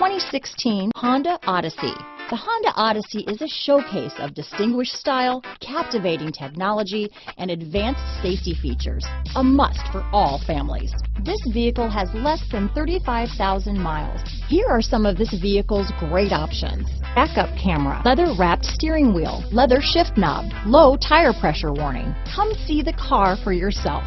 2016 Honda Odyssey. The Honda Odyssey is a showcase of distinguished style, captivating technology, and advanced safety features. A must for all families. This vehicle has less than 35,000 miles. Here are some of this vehicle's great options: backup camera, leather-wrapped steering wheel, leather shift knob, low tire pressure warning. Come see the car for yourself.